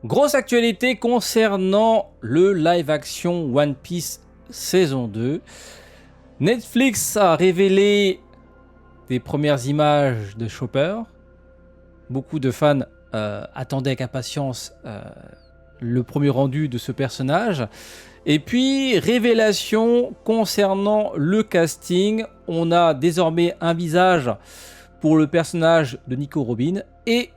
Grosse actualité concernant le live action One Piece saison 2. Netflix a révélé des premières images de Chopper. Beaucoup de fans attendaient avec impatience le premier rendu de ce personnage. Et puis, révélation concernant le casting. On a désormais un visage pour le personnage de Nico Robin et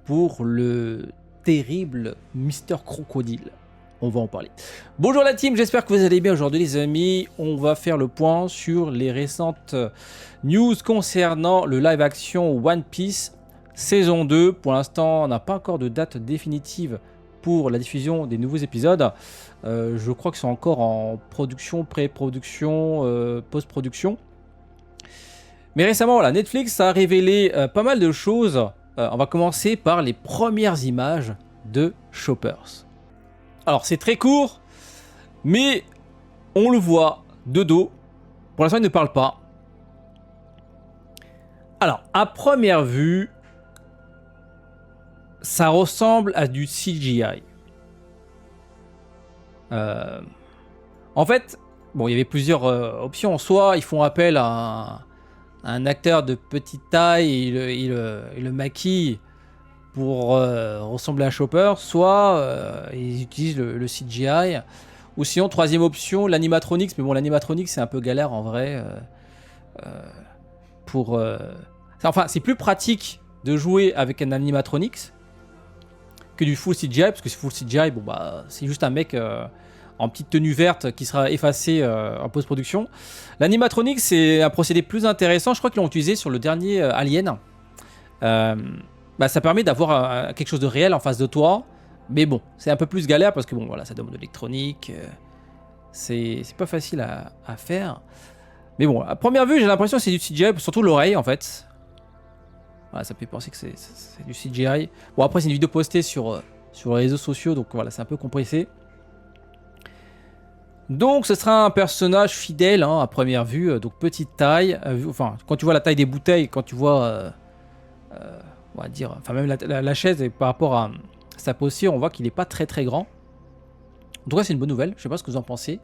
pour le terrible Mister Crocodile. On va en parler. Bonjour la team, j'espère que vous allez bien aujourd'hui les amis. On va faire le point sur les récentes news concernant le live action One Piece saison 2. Pour l'instant, on n'a pas encore de date définitive pour la diffusion des nouveaux épisodes. Je crois qu'ils sont encore en production, pré-production, post-production. Mais récemment, voilà, Netflix a révélé pas mal de choses. On va commencer par les premières images de Choppers. Alors c'est très court, mais on le voit de dos. Pour l'instant, il ne parle pas. Alors, à première vue, ça ressemble à du CGI. En fait, bon, il y avait plusieurs options. Soit ils font appel à un acteur de petite taille et il le maquille pour ressembler à Chopper, soit ils utilisent le CGI, ou sinon, troisième option, l'animatronics. Mais bon, l'animatronics, c'est un peu galère en vrai. Enfin, c'est plus pratique de jouer avec un animatronics que du full CGI, parce que full CGI, bon, bah, c'est juste un mec en petite tenue verte qui sera effacé en post-production. L'animatronics, c'est un procédé plus intéressant. Je crois qu'ils l'ont utilisé sur le dernier Alien. Bah, ça permet d'avoir quelque chose de réel en face de toi. Mais bon, c'est un peu plus galère parce que bon, voilà, ça demande de l'électronique. C'est pas facile à faire. Mais bon, à première vue, j'ai l'impression que c'est du CGI, surtout l'oreille en fait. Voilà, ça me fait penser que c'est du CGI. Bon, après, c'est une vidéo postée sur les réseaux sociaux, donc voilà, c'est un peu compressé. Donc, ce sera un personnage fidèle hein, à première vue, donc petite taille. Enfin, quand tu vois la taille des bouteilles, quand tu vois, on va dire, enfin même la chaise et par rapport à sa posture, on voit qu'il n'est pas très très grand. En tout cas, c'est une bonne nouvelle. Je sais pas ce que vous en pensez.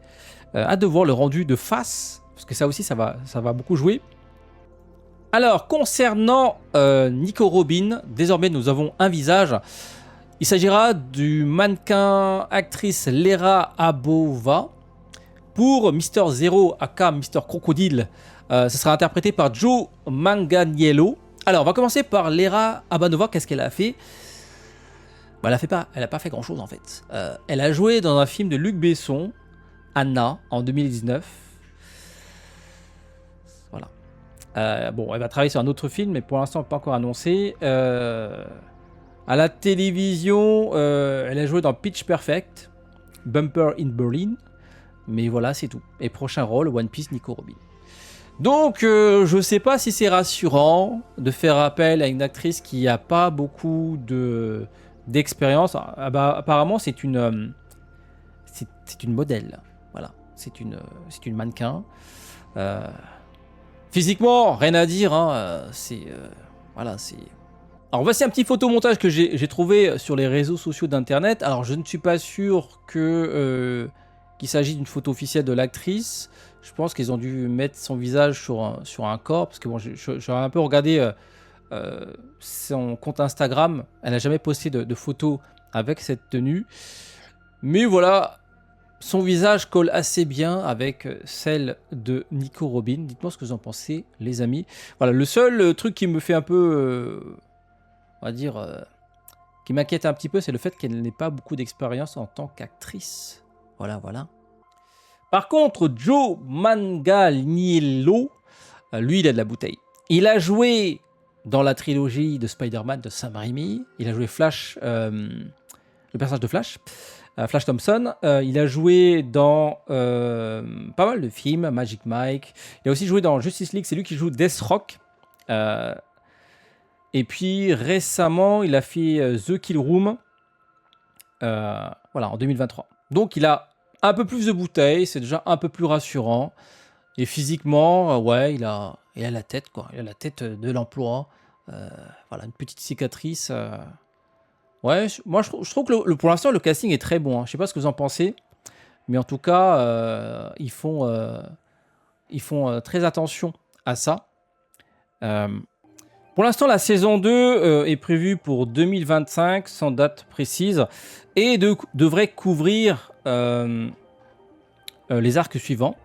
Hâte de voir le rendu de face, parce que ça aussi, ça va beaucoup jouer. Alors, concernant Nico Robin, désormais nous avons un visage. Il s'agira du mannequin actrice Lera Abova. Pour Mister Zero, aka Mister Crocodile, ce sera interprété par Joe Manganiello. Alors, on va commencer par Lera Abanova. Qu'est-ce qu'elle a fait? Bah, elle a pas fait grand-chose en fait. Elle a joué dans un film de Luc Besson, Anna, en 2019. Voilà. Bon, elle va travailler sur un autre film, mais pour l'instant, pas encore annoncé. À la télévision, elle a joué dans Pitch Perfect, Bumper in Berlin. Mais voilà, c'est tout. Et prochain rôle, One Piece, Nico Robin. Donc, je sais pas si c'est rassurant de faire appel à une actrice qui a pas beaucoup d'expérience. Ah bah, apparemment, c'est une modèle. Voilà, c'est une mannequin. Physiquement, rien à dire. Hein, voilà, c'est. Alors voici un petit photomontage que j'ai trouvé sur les réseaux sociaux d'internet. Alors je ne suis pas sûr qu'il s'agit d'une photo officielle de l'actrice. Je pense qu'ils ont dû mettre son visage sur un corps. Parce que bon, j'ai un peu regardé son compte Instagram. Elle n'a jamais posté de photos avec cette tenue. Mais voilà, son visage colle assez bien avec celle de Nico Robin. Dites-moi ce que vous en pensez, les amis. Voilà, le seul truc qui me fait un peu... on va dire, qui m'inquiète un petit peu, c'est le fait qu'elle n'ait pas beaucoup d'expérience en tant qu'actrice. Voilà, voilà. Par contre, Joe Manganiello, lui, il a de la bouteille. Il a joué dans la trilogie de Spider-Man de Sam Raimi. Il a joué Flash, le personnage de Flash, Flash Thompson. Il a joué dans pas mal de films, Magic Mike. Il a aussi joué dans Justice League, c'est lui qui joue Deathstroke. Et puis récemment, il a fait The Kill Room, voilà, en 2023. Donc il a un peu plus de bouteilles, c'est déjà un peu plus rassurant. Et physiquement, ouais, il a la tête, quoi. Il a la tête de l'emploi. Voilà, une petite cicatrice. Ouais, moi je trouve que pour l'instant le casting est très bon, hein. Je sais pas ce que vous en pensez, mais en tout cas, ils font très attention à ça. Euh, pour l'instant, la saison 2 est prévue pour 2025, sans date précise, et devrait couvrir les arcs suivants.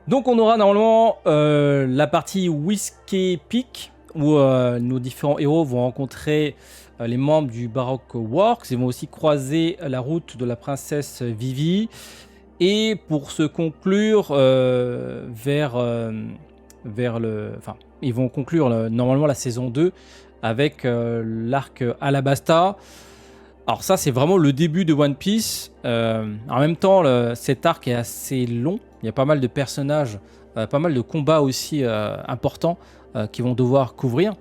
Donc on aura normalement la partie Whiskey Peak, où nos différents héros vont rencontrer les membres du Baroque Works. Ils vont aussi croiser la route de la princesse Vivi. Et pour se conclure Enfin, ils vont conclure normalement la saison 2 avec l'arc Alabasta. Alors ça, c'est vraiment le début de One Piece. En même temps, cet arc est assez long. Il y a pas mal de personnages, pas mal de combats aussi importants qui vont devoir couvrir.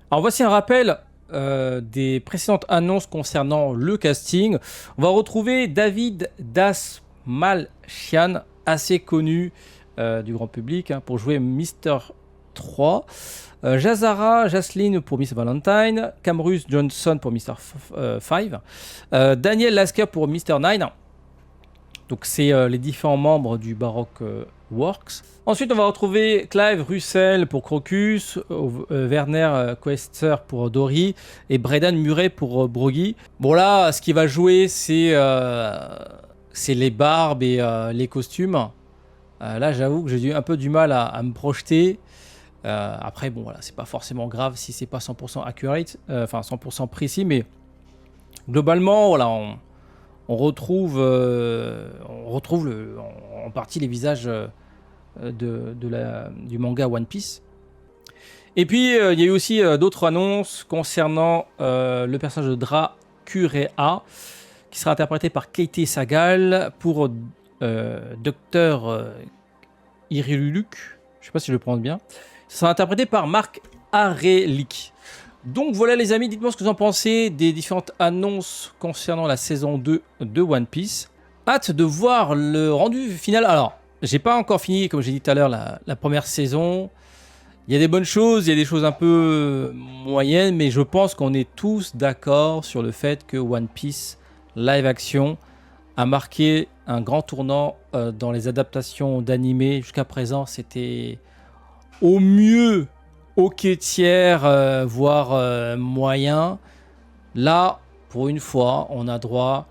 Alors voici un rappel des précédentes annonces concernant le casting. On va retrouver David Dastmalchian, assez connu du grand public, hein, pour jouer Mr. 3. Jazara Jasline pour Miss Valentine, Camrus Johnson pour Mr. 5, Daniel Lasker pour Mr. 9. Donc c'est les différents membres du Baroque Works. Ensuite on va retrouver Clive Russell pour Crocus, Werner Quester pour Dory et Braden Murray pour Broggy. Bon là, ce qui va jouer c'est les barbes et les costumes. Là j'avoue que j'ai eu un peu du mal à me projeter. Après bon voilà, c'est pas forcément grave si c'est pas 100% accurate, enfin 100% précis, mais globalement voilà, on retrouve en partie les visages du manga One Piece. Et puis il y a eu aussi d'autres annonces concernant le personnage de Dracula, qui sera interprété par Katie Sagal pour Dr. Iriluk. Je sais pas si je le prononce bien. Ça sera interprété par Marc Arelik. Donc voilà les amis, dites-moi ce que vous en pensez des différentes annonces concernant la saison 2 de One Piece. Hâte de voir le rendu final. Alors, j'ai pas encore fini, comme j'ai dit tout à l'heure, la première saison. Il y a des bonnes choses, il y a des choses un peu moyennes, mais je pense qu'on est tous d'accord sur le fait que One Piece live action a marqué un grand tournant dans les adaptations d'animés. Jusqu'à présent, c'était au mieux ok tiers, voire moyen. Là, pour une fois, on a droit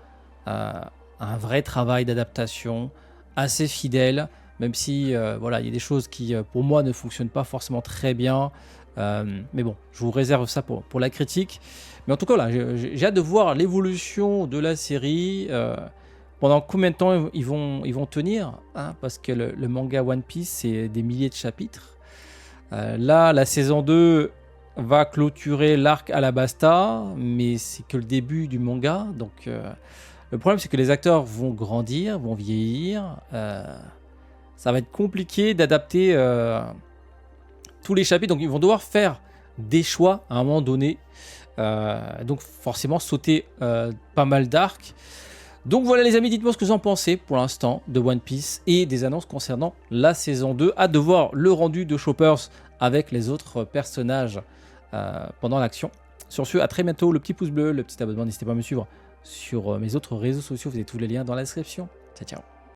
à un vrai travail d'adaptation assez fidèle, même si voilà, il y a des choses qui pour moi ne fonctionnent pas forcément très bien. Mais bon, je vous réserve ça pour la critique. Mais en tout cas, là, j'ai hâte de voir l'évolution de la série. Pendant combien de temps ils vont tenir, hein, parce que le manga One Piece, c'est des milliers de chapitres. Là, la saison 2 va clôturer l'arc Alabasta, mais c'est que le début du manga. Donc, le problème, c'est que les acteurs vont grandir, vont vieillir. Ça va être compliqué d'adapter tous les chapitres. Donc, ils vont devoir faire des choix à un moment donné. Donc, forcément, sauter pas mal d'arcs. Donc voilà les amis, dites-moi ce que vous en pensez pour l'instant de One Piece et des annonces concernant la saison 2. Hâte de voir le rendu de Choppers avec les autres personnages pendant l'action. Sur ce, à très bientôt, le petit pouce bleu, le petit abonnement, n'hésitez pas à me suivre sur mes autres réseaux sociaux, vous avez tous les liens dans la description. Ciao ciao.